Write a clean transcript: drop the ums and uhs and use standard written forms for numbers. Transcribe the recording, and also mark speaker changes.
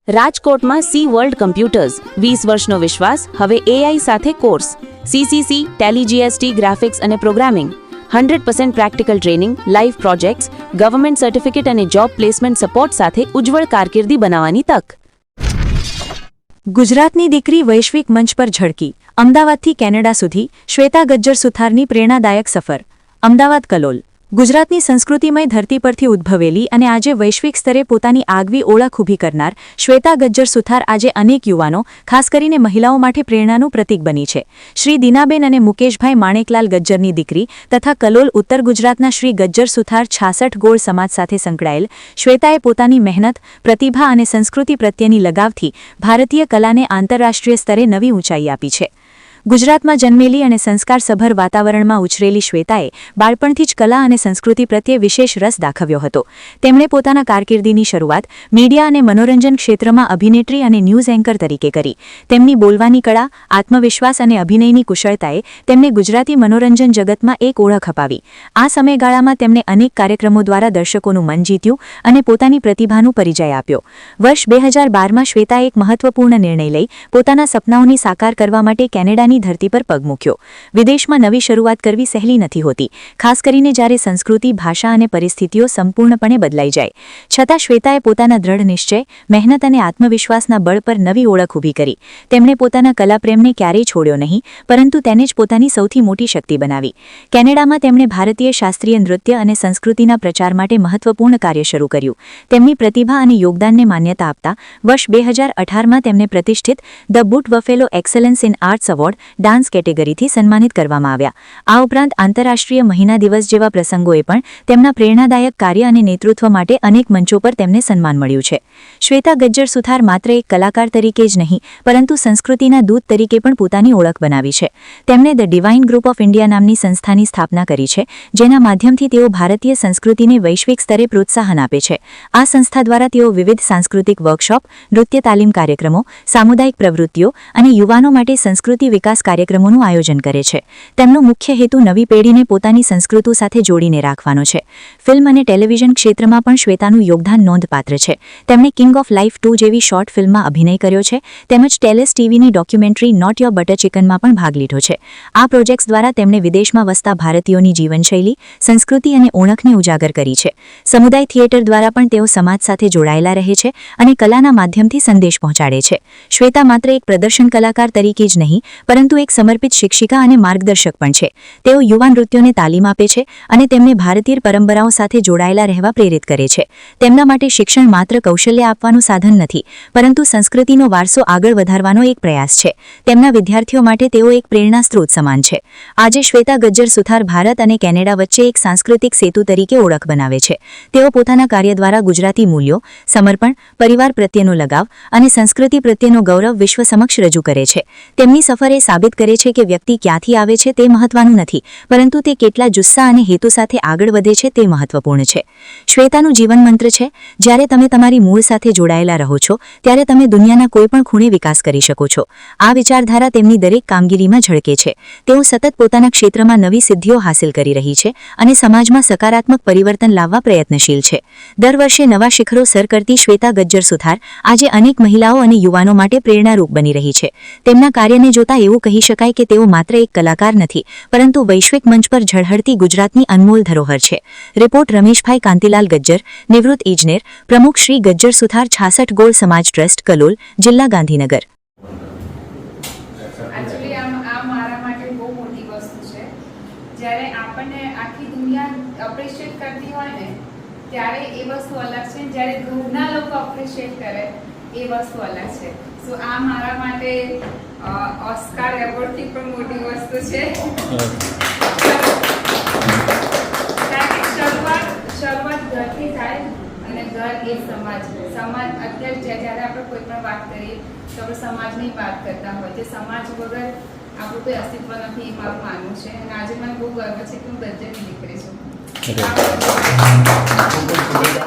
Speaker 1: રાજકોટમાં C world computers 20 વર્ષનો વિશ્વાસ હવે એઆઈ સાથે course CCC Tally GST graphics અને programming 100% practical training live projects government certificate અને જોબ પ્લેસમેન્ટ સપોર્ટ સાથે ઉજ્જવળ કારકિર્દી બનાવવાની તક।
Speaker 2: ગુજરાતની દીકરી વૈશ્વિક મંચ પર ઝળકી। અમદાવાદથી કેનેડા સુધી શ્વેતા ગજ્જર સુથારની પ્રેરણાદાયક સફર। અમદાવાદ કલોલ। ગુજરાતની સંસ્કૃતિમય ધરતી પરથી ઉદ્ભવેલી અને આજે વૈશ્વિક સ્તરે પોતાની આગવી ઓળખ ઊભી કરનાર શ્વેતા ગજ્જર સુથાર આજે અનેક યુવાનો ખાસ કરીને મહિલાઓ માટે પ્રેરણાનું પ્રતીક બની છે। શ્રી દીનાબેન અને મુકેશભાઈ માણેકલાલ ગજ્જરની દીકરી તથા કલોલ ઉત્તર ગુજરાતના શ્રી ગજ્જર સુથાર 66 ગોળ સમાજ સાથે સંકળાયેલ શ્વેતાએ પોતાની મહેનત પ્રતિભા અને સંસ્કૃતિ પ્રત્યેની લગાવથી ભારતીય કલાને આંતરરાષ્ટ્રીય સ્તરે નવી ઊંચાઈ આપી છે। ગુજરાતમાં જન્મેલી અને સંસ્કારસભર વાતાવરણમાં ઉછરેલી શ્વેતાએ બાળપણથી જ કલા અને સંસ્કૃતિ પ્રત્યે વિશેષ રસ દાખવ્યો હતો। તેમણે પોતાના કારકિર્દીની શરૂઆત મીડિયા અને મનોરંજન ક્ષેત્રમાં અભિનેત્રી અને ન્યૂઝ એન્કર તરીકે કરી। તેમની બોલવાની કળા, આત્મવિશ્વાસ અને અભિનયની કુશળતાએ તેમને ગુજરાતી મનોરંજન જગતમાં એક ઓળખ અપાવી। આ સમયગાળામાં તેમણે અનેક કાર્યક્રમો દ્વારા દર્શકોનું મન જીત્યું અને પોતાની પ્રતિભાનો પરિચય આપ્યો। વર્ષ 2012માં શ્વેતાએ એક મહત્વપૂર્ણ નિર્ણય લઈ પોતાના સપનાઓની સાકાર કરવા માટે કેનેડાની ધરતી પર પગ મૂક્યો। વિદેશમાં નવી શરૂઆત કરવી સહેલી નથી હોતી, ખાસ કરીને જ્યારે સંસ્કૃતિ, ભાષા અને પરિસ્થિતિઓ સંપૂર્ણપણે બદલાઈ જાય। છતાં શ્વેતાએ પોતાના દ્રઢ નિશ્ચય, મહેનત અને આત્મવિશ્વાસના બળ પર નવી ઓળખ ઊભી કરી। તેમણે પોતાના કલાપ્રેમને ક્યારેય છોડ્યો નહીં, પરંતુ તેને જ પોતાની સૌથી મોટી શક્તિ બનાવી। કેનેડામાં તેમણે ભારતીય શાસ્ત્રીય નૃત્ય અને સંસ્કૃતિના પ્રચાર માટે મહત્વપૂર્ણ કાર્ય શરૂ કર્યું। તેમની પ્રતિભા અને યોગદાનને માન્યતા આપતા વર્ષ 2018માં તેમને પ્રતિષ્ઠિત the boot buffalo excellence in arts award dance કેટેગરીથી સન્માનિત કરવામાં આવ્યા। આ ઉપરાંત આંતરરાષ્ટ્રીય મહિલા દિવસ જેવા પ્રસંગોએ પણ તેમના પ્રેરણાદાયક કાર્ય અને નેતૃત્વ માટે અનેક મંચો પર તેમને સન્માન મળ્યું છે। શ્વેતા ગજ્જર સુથાર માત્ર એક કલાકાર તરીકે જ નહીં, પરંતુ સંસ્કૃતિના દૂત તરીકે પણ પોતાની ઓળખ બનાવી છે। તેમણે the divine group of India નામની સંસ્થાની સ્થાપના કરી છે, જેના માધ્યમથી તેઓ ભારતીય સંસ્કૃતિને વૈશ્વિક સ્તરે પ્રોત્સાહન આપે છે। આ સંસ્થા દ્વારા તેઓ વિવિધ સાંસ્કૃતિક વર્કશોપ, નૃત્ય તાલીમ કાર્યક્રમો, સામુદાયિક પ્રવૃત્તિઓ અને યુવાનો માટે સંસ્કૃતિ વિકાસ કાર્યક્રમોનું આયોજન કરે છે। તેમનો મુખ્ય હેતુ નવી પેઢીને પોતાની સંસ્કૃતિ સાથે જોડીને રાખવાનો છે। ફિલ્મ અને ટેલિવિઝન ક્ષેત્રમાં પણ શ્વેતાનું યોગદાન નોંધપાત્ર છે। તેમણે કિંગ ઓફ લાઇફ 2 જેવી શોર્ટ ફિલ્મમાં અભિનય કર્યો છે, તેમજ ટેલેસ ટીવીની ડોક્યુમેન્ટરી નોટ યોર બટર ચિકનમાં પણ ભાગ લીધો છે। આ પ્રોજેક્ટ્સ દ્વારા તેમણે વિદેશમાં વસતા ભારતીયોની જીવનશૈલી, સંસ્કૃતિ અને ઓળખને ઉજાગર કરી છે। સમુદાય થિયેટર દ્વારા પણ તેઓ સમાજ સાથે જોડાયેલા રહે છે અને કલાના માધ્યમથી સંદેશ પહોંચાડે છે। શ્વેતા માત્ર એક પ્રદર્શન કલાકાર તરીકે જ નહીં, પરંતુ એક સમર્પિત શિક્ષિકા અને માર્ગદર્શક પણ છે। તેઓ યુવા નૃત્યોને તાલીમ આપે છે અને તેમને ભારતીય પરંપરાઓ સાથે જોડાયેલા રહેવા પ્રેરિત કરે છે। તેમના માટે શિક્ષણ માત્ર કૌશલ્ય આપવાનું સાધન નથી, પરંતુ સંસ્કૃતિનો વારસો આગળ વધારવાનો એક પ્રયાસ છે। તેમના વિદ્યાર્થીઓ માટે તેઓ એક પ્રેરણા સ્ત્રોત સમાન છે। આજે શ્વેતા ગજ્જર સુથાર ભારત અને કેનેડા વચ્ચે એક સાંસ્કૃતિક સેતુ તરીકે ઓળખ બનાવે છે। તેઓ પોતાના કાર્ય દ્વારા ગુજરાતી મૂલ્યો, સમર્પણ, પરિવાર પ્રત્યેનો લગાવ અને સંસ્કૃતિ પ્રત્યેનો ગૌરવ વિશ્વ સમક્ષ રજૂ કરે છે। તેમની સફર એ સાબિત કરે છે કે વ્યક્તિ ક્યાંથી આવે છે તે મહત્વનું નથી, પરંતુ તે કેટલા જુસ્સા અને હેતુ સાથે આગળ વધે છે તે મહત્વપૂર્ણ છે। શ્વેતાનું જીવન મંત્ર છે, જ્યારે તમે તમારી મૂળ સાથે જોડાયેલા રહો છો, ત્યારે તમે દુનિયાના કોઈપણ ખૂણે વિકાસ કરી શકો છો। આ વિચારધારા તેમની દરેક કામગીરીમાં ઝળકે છે। તેઓ સતત પોતાના ક્ષેત્રમાં નવી સિદ્ધિઓ હાંસલ કરી રહી છે અને સમાજમાં સકારાત્મક પરિવર્તન લાવવા પ્રયત્નશીલ છે। દર વર્ષે નવા શિખરો સર કરતી શ્વેતા ગજ્જર સુથાર આજે અનેક મહિલાઓ અને યુવાનો માટે પ્રેરણારૂપ બની રહી છે। તેમના કાર્યને જોતા એવું કહી શકાય કે તેઓ માત્ર એક કલાકાર નથી, પરંતુ વૈશ્વિક મંચ પર ઝળહળતી ગુજરાતની અનમોલ ધરોહર છે। રિપોર્ટ રમેશભાઈ કાંતિલાલ ગજ્જર, નિવૃત્ત ઇજનેર, પ્રમુખ શ્રી ગજ્જર સુથાર 66 ગોળ સમાજ ટ્રસ્ટ, કલોલ, જિલ્લા ગાંધીનગર।
Speaker 3: એકચ્યુઅલી આ મારા માટે બહુ મોટી વસ્તુ છે। જ્યારે આપણને આખી દુનિયા એપ્રિશિએટ કરતી હોય ને, ત્યારે એ વસ્તુ અલગ છે। જ્યારે ઘરના લોકો એપ્રિશિએટ કરે એ વસ્તુ અલગ છે। સો આ મારા માટે ઓસ્કાર એવોર્ડથી પણ મોટી વસ્તુ છે। શરૂઆત ઘરથી થાય અને ઘર એ સમાજ અત્યારે જ્યારે આપણે કોઈ પણ વાત કરીએ તો આપણે સમાજની વાત કરતા હોય, જે સમાજ વગર આપણું કોઈ અસ્તિત્વ નથી, એ મારું માનવું છે। અને આજે મને બહુ ગર્વ છે કે હું ગજ્જરની દીકરી છું।